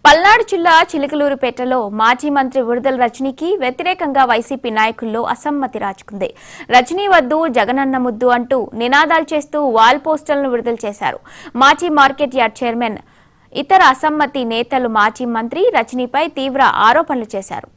పల్నాడు జిల్లా చిలకలూరుపేటలో మాజీ మంత్రి విడుదల రజనీకి వ్యతిరేకంగా వైసీపీ నాయకుల్లో అసమ్మతి రాజుకుంది. రజనీ వద్దు జగనన్న ముద్దు అంటూ నినాదాలు చేస్తూ వాల్ పోస్టర్లను విడుదల చేశారు. మాజీ మార్కెట్ యార్డ్ చైర్మన్ ఇతర అసమ్మతి నేతలు మాజీ మంత్రి రజనీపై తీవ్ర ఆరోపణలు చేశారు.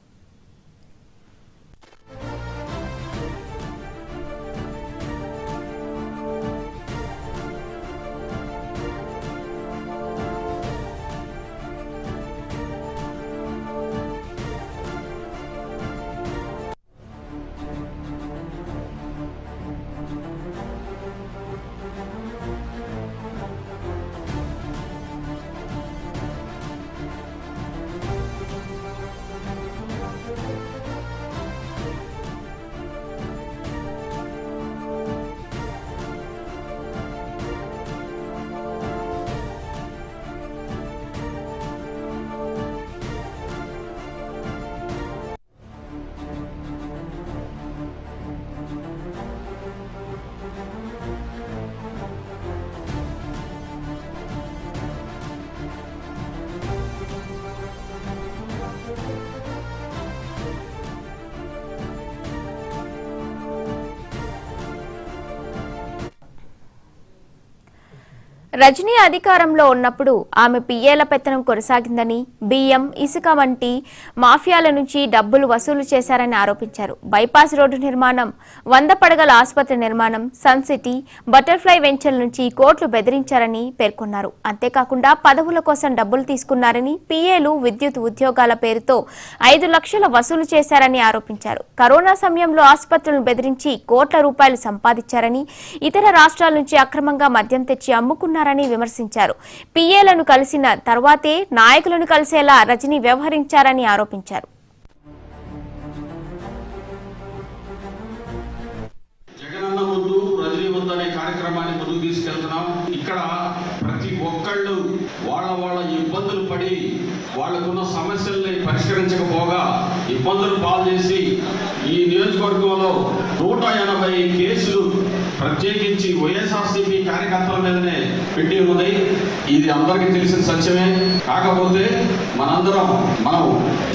రజనీ అధికారంలో ఉన్నప్పుడు ఆమె పిఏల పెత్తనం కొనసాగిందని, బియ్యం, ఇసుక వంటి మాఫియాల నుంచి డబ్బులు వసూలు చేశారని ఆరోపించారు. బైపాస్ రోడ్డు నిర్మాణం, 100 పడగల ఆసుపత్రి నిర్మాణం, సన్ సిటీ, బటర్ఫ్లై వెంచర్ల నుంచి కోట్లు బెదిరించారని పేర్కొన్నారు. అంతేకాకుండా పదవుల కోసం డబ్బులు తీసుకున్నారని, పిఏలు విద్యుత్ ఉద్యోగాల పేరుతో 5 లక్షల వసూలు చేశారని ఆరోపించారు. కరోనా సమయంలో ఆసుపత్రులను బెదిరించి కోట్ల రూపాయలు సంపాదించారని, ఇతర రాష్ట్రాల నుంచి అక్రమంగా మద్యం తెచ్చి అమ్ముకున్నారని విమర్శించారు. పిఏలను కలిసిన తర్వాతే నాయకులను కలిసేలా రజనీ వ్యవహరించారని ఆరోపించారు. జగనన్న ముందు రజనీ ముందు అనే కార్యక్రమాన్ని ముందుకు తీసుకెళ్తున్నాం. ఇక్కడ ప్రతి ఒక్కళ్ళు వాళ్ళ ఇబ్బందులు పడి వాళ్ళకున్న సమస్యల్ని పరిష్కరించకపోగా ఇబ్బందులు పాలు చేసి ఈ నియోజకవర్గంలో 180 కేసులు ప్రత్యేకించి వైఎస్ఆర్సీపీ కార్యకర్తల మీదనే పెట్టి ఉన్నాయి. ఇది అందరికీ తెలిసిన సత్యమే. కాకపోతే మనం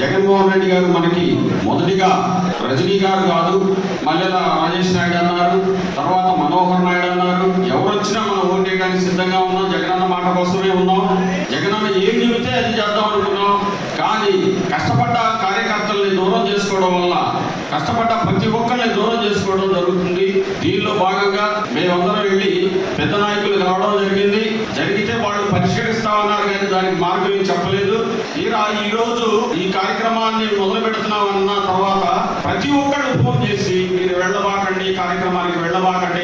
జగన్మోహన్ రెడ్డి గారు మనకి మొదటిగా రజనీ గారు కాదు, మల్లెల రాజేష్ నాయుడు అన్నారు, తర్వాత మనోహర్ నాయుడు అన్నారు. ఎవరొచ్చినా మనం ఓటేయడానికి సిద్ధంగా ఉన్నాం. జగనన్న మాట కోసమే ఉన్నాం. జగనన్న ఏం చెబితే అది చేద్దాం అనుకున్నాం. కానీ కష్టపడ్డ కార్యకర్తల్ని దూరం చేసుకోవడం వల్ల, కష్టపడ్డ ప్రతి ఒక్కరిని దూరం చేసుకోవడం జరుగుతుంది. దీనిలో భాగంగా మేమందరం వెళ్ళి పెద్ద నాయకులు రావడం జరిగితే వాళ్ళు పరిష్కరిస్తామన్నారు, కానీ దానికి మార్గం ఏం చెప్పలేదు. ఈ రోజు ఈ కార్యక్రమాన్ని మొదలు పెడుతున్నామన్న తర్వాత ప్రతి ఒక్కళ్ళు ఫోన్ చేసి మీరు వెళ్ళబాకండి, కార్యక్రమానికి వెళ్ళబాకండి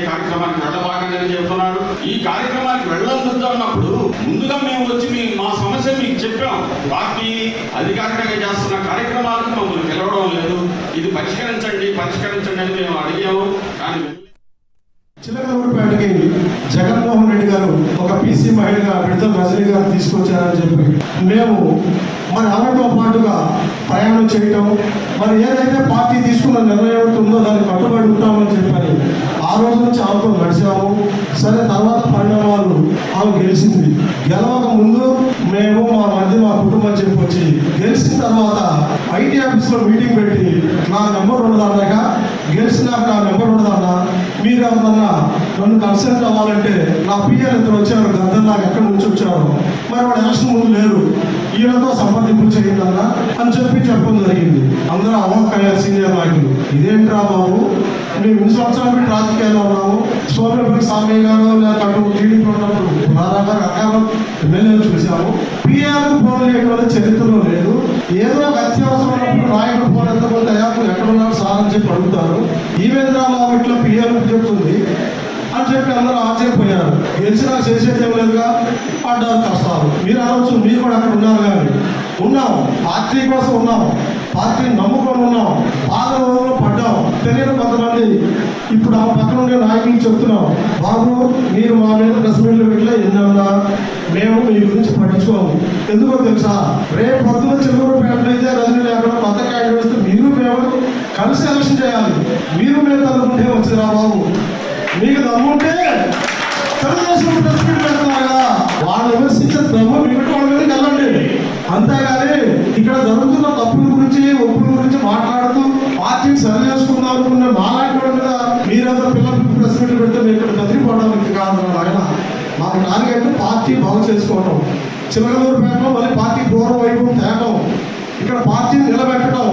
అని చెప్తున్నారు. ఈ కార్యక్రమానికి వెళ్ళొద్దన్నప్పుడు ముందుగా మేము వచ్చి మా సమస్య మీకు చెప్పాం. పార్టీ అధికారికంగా చేస్తున్న కార్యక్రమాలకు మమ్మల్ని పిలవడం లేదు. ఇది పరిష్కరించండి అని మేము అడిగాము. కానీ చిలకలూరుపేటకి జగన్మోహన్ రెడ్డి గారు ఒక పీసీ మహిళగా విడుదల రజనీ గారు తీసుకొచ్చారని చెప్పి మేము మరి ఆమెతో పాటుగా ప్రయాణం చేయటం, మరి ఏదైతే పార్టీ తీసుకున్న నిర్ణయం ఉందో దానికి కట్టుబడి ఉంటామని చెప్పని ఆ రోజు నుంచి ఆమెతో నడిచాము. సరే, తర్వాత పరిణామాలు ఆమె గెలిచింది. గెలవక ముందు మేము మా కుటుంబం చెప్పొచ్చి గెలిచిన తర్వాత ఐటీ ఆఫీస్లో మీటింగ్ పెట్టి నా నెంబర్ ఉండదన్నాక, గెలిచినాక నా నెంబర్ ఉండదన్నా, మీరు ఎవరన్నా నన్ను కన్సల్ట్ అవ్వాలంటే నా పిఎల్ ఇద్దరు వచ్చారు, గద్దల్లాగా ఎక్కడి నుంచి వచ్చారు, మరి వాడు ఎలక్షన్ ముందు లేరు, ఈయనతో సంప్రదింపులు చేయండి అని చెప్పడం జరిగింది. అందరూ అవ్వకయ్యారు సీనియర్ నాయకులు. ఇదేంట్రా బాబు, మేము 2 సంవత్సరాలు పెట్టి రాజకీయాల్లో ఉన్నాము. సోమేపల్లి సామయ్య గారు లేకపోతే టీడీపీ ఉన్నప్పుడు రకాల ఎమ్మెల్యేలు చూసాము. పిఆర్కు ఫోన్ చేయడం చరిత్రలో లేదు. ఏదో అత్యవసరం ఉన్నప్పుడు నాయకుడు ఫోన్ ఎంతమంది ఎక్కడున్నారు సార్ అని చెప్పి అడుగుతారు. ఈవేంద్ర బాబు ఇట్లా పిఆర్కు చెప్తుంది అని చెప్పి అందరూ ఆశ్చర్యపోయారు. గెలిచినా చేసేది ఏం లేదుగా, పడ్డారు కష్టాలు. మీరు అనవచ్చు, మీరు కూడా అక్కడ ఉన్నారు. కానీ ఉన్నాం, పార్టీ కోసం ఉన్నాం, పార్టీని నమ్ముకొని ఉన్నాం, బాధలో పడ్డాం. తెలియని కొంతమంది ఇప్పుడు ఆ పక్కన ఉండే నాయకులు చెప్తున్నాం, బాబు మీరు మా మీద ప్రెస్ మీట్లు పెట్టలే, ఎన్నన్నా మేము మీ గురించి పట్టించుకోము. ఎందుకో తెలుసా, రేపు పొద్దున చిలకలూరుపేటలో అయితే రజనీ లేకుండా కొత్త క్యాండిడేట్స్ మీరు మేము కలిసి ఎలక్షన్ చేయాలి. మీరు మేము తనుకుంటే వచ్చిరా బాబు, మీకు దమ్ముంటే తెలుగుదేశం ప్రెస్ మీట్ పెడుతున్నారా, వాళ్ళు విమర్శించే దమ్ము మీకు వాళ్ళ మీదకి వెళ్ళండి. అంతే టార్గెట్ పార్టీ బాగు చేసుకోవటం, చిలకలూరుపేటలో మళ్ళీ పార్టీ పూర్వ వైపు తేవటం, ఇక్కడ పార్టీని నిలబెట్టడం.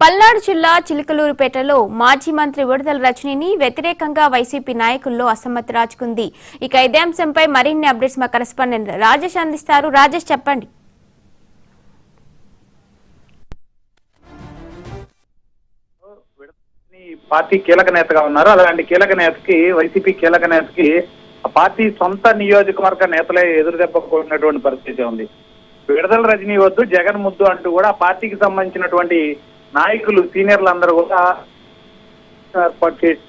పల్నాడు జిల్లా చిలకలూరుపేటలో మాజీ మంత్రి విడుదల రజనీని వ్యతిరేకంగా వైసీపీ నాయకుల్లో అసమ్మతి రాజుకుంది. ఇక ఇదే అంశంపై మరిన్ని అప్డేట్స్ మా కరెస్పాండెంట్ రాజేష్ అందిస్తారు. రాజేష్, చెప్పండి. పార్టీ కీలక నేతగా ఉన్నారు. అలాంటి కీలక నేతకి, వైసీపీ కీలక నేతకి ఆ పార్టీ సొంత నియోజకవర్గ నేతలే ఎదురుదెబ్బకున్నటువంటి పరిస్థితి ఉంది. విడుదల రజనీ వద్దు, జగన్ ముద్దు అంటూ కూడా ఆ పార్టీకి సంబంధించినటువంటి నాయకులు, సీనియర్లందరూ కూడా ఏర్పాటు చేసి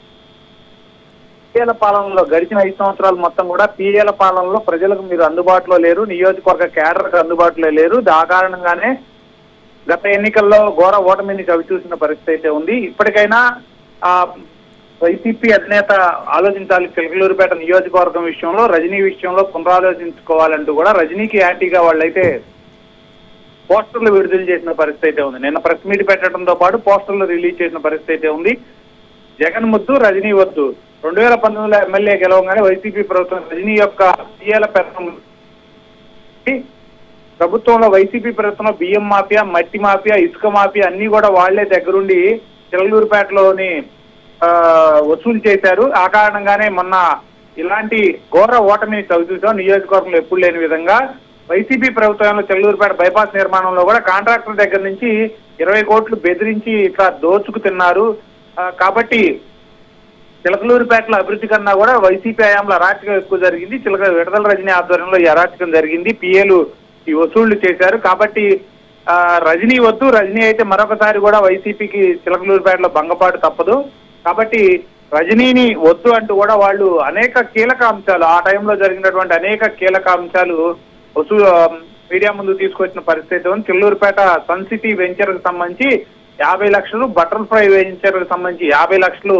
పిఏల పాలనలో గడిచిన 5 సంవత్సరాలు మొత్తం కూడా పిఏల పాలనలో ప్రజలకు మీరు అందుబాటులో లేరు, నియోజకవర్గ కేడర్కు అందుబాటులో లేరు. ఆ కారణంగానే గత ఎన్నికల్లో ఘోర ఓటమిని చవిచూసిన పరిస్థితి అయితే ఉంది. ఇప్పటికైనా వైసీపీ అధినేత ఆలోచించాలి. చిలకలూరుపేట నియోజకవర్గం విషయంలో, రజనీ విషయంలో పునరాలోచించుకోవాలంటూ కూడా రజనీకి యాంటీగా వాళ్ళైతే పోస్టర్లు విడుదల చేసిన పరిస్థితి అయితే ఉంది. నిన్న ప్రెస్ మీట్ పెట్టడంతో పాటు పోస్టర్లు రిలీజ్ చేసిన పరిస్థితి అయితే ఉంది. జగన్ ముద్దు, రజనీ వద్దు. 2019లో ఎమ్మెల్యే గెలవగానే వైసీపీ ప్రభుత్వం రజనీ యొక్క పిఏల పెత్తనం, ప్రభుత్వంలో వైసీపీ ప్రభుత్వంలో బియ్యం మాఫియా, మట్టి మాఫియా, ఇసుక మాఫియా అన్ని కూడా వాళ్లే దగ్గరుండి చిలకలూరుపేటలోని వసూలు చేశారు. ఆ కారణంగానే మొన్న ఇలాంటి ఘోర ఓటమిని చవిచూసాం. నియోజకవర్గంలో ఎప్పుడు లేని విధంగా వైసీపీ ప్రభుత్వంలో చిలకలూరుపేట బైపాస్ నిర్మాణంలో కూడా కాంట్రాక్టర్ దగ్గర నుంచి 20 కోట్లు బెదిరించి ఇట్లా దోచుకు తిన్నారు. కాబట్టి చిలకలూరుపేటలో అభివృద్ధి కన్నా కూడా వైసీపీ హయాంలో అరాచకం ఎక్కువ జరిగింది. విడుదల రజనీ ఆధ్వర్యంలో ఈ అరాచకం జరిగింది. పిఏలు ఈ వసూళ్లు చేశారు. కాబట్టి రజనీ వద్దు, రజనీ అయితే మరొకసారి కూడా వైసీపీకి చిలకలూరుపేటలో భంగపాటు తప్పదు. కాబట్టి రజనీని వద్దు అంటూ కూడా వాళ్ళు అనేక కీలక అంశాలు, ఆ టైంలో జరిగినటువంటి అనేక కీలక అంశాలు మీడియా ముందు తీసుకొచ్చిన పరిస్థితి ఉంది. చిల్లూరుపేట సన్ సిటీ వెంచర్ కు సంబంధించి 50 లక్షలు, బటర్ఫ్లై వెంచర్ కు సంబంధించి 50 లక్షలు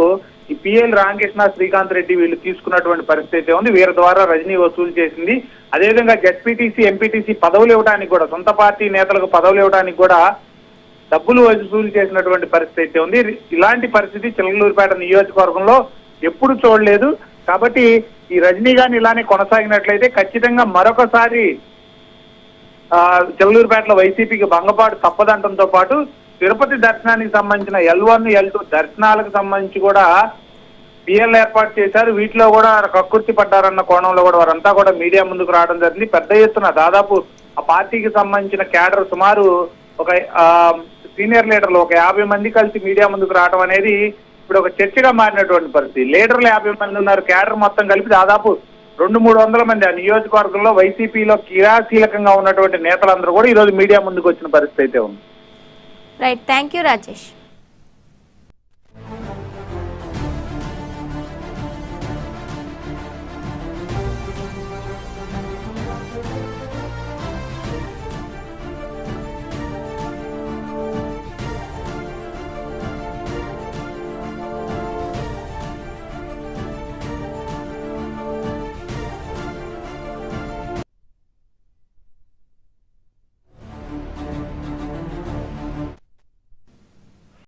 ఈ పిఎల్ రామకృష్ణ, శ్రీకాంత్ రెడ్డి వీళ్ళు తీసుకున్నటువంటి పరిస్థితి ఉంది. వీరి ద్వారా రజనీ వసూలు చేసింది. అదేవిధంగా జెడ్పీటీసీ, ఎంపీటీసీ పదవులు ఇవ్వడానికి కూడా, సొంత పార్టీ నేతలకు పదవులు ఇవ్వడానికి కూడా డబ్బులు వసూలు చేసినటువంటి పరిస్థితి ఉంది. ఇలాంటి పరిస్థితి చిలకలూరుపేట నియోజకవర్గంలో ఎప్పుడు చూడలేదు. కాబట్టి ఈ రజనీ గాని ఇలానే కొనసాగినట్లయితే ఖచ్చితంగా మరొకసారి చిలకలూరుపేటలో వైసీపీకి భంగపాటు తప్పదంటంతో పాటు తిరుపతి దర్శనానికి సంబంధించిన L1, L2 దర్శనాలకు సంబంధించి కూడా పిఎల్ ఏర్పాటు చేశారు. వీటిలో కూడా కక్కుర్తి పడ్డారన్న కోణంలో కూడా వారంతా కూడా మీడియా ముందుకు రావడం జరిగింది. పెద్ద ఎత్తున దాదాపు ఆ పార్టీకి సంబంధించిన క్యాడర్ సుమారు ఒక సీనియర్ లీడర్లు ఒక 50 మంది కలిసి మీడియా ముందుకు రావడం అనేది ఇప్పుడు ఒక చర్చగా మారినటువంటి పరిస్థితి. లీడర్లు 50 మంది ఉన్నారు, క్యాడర్ మొత్తం కలిపి దాదాపు 200-300 మంది ఆ నియోజకవర్గంలో వైసీపీలో క్రియాశీలకంగా ఉన్నటువంటి నేతలందరూ కూడా ఈ రోజు మీడియా ముందుకు వచ్చిన పరిస్థితి అయితే ఉంది. Right, thank you Rajesh.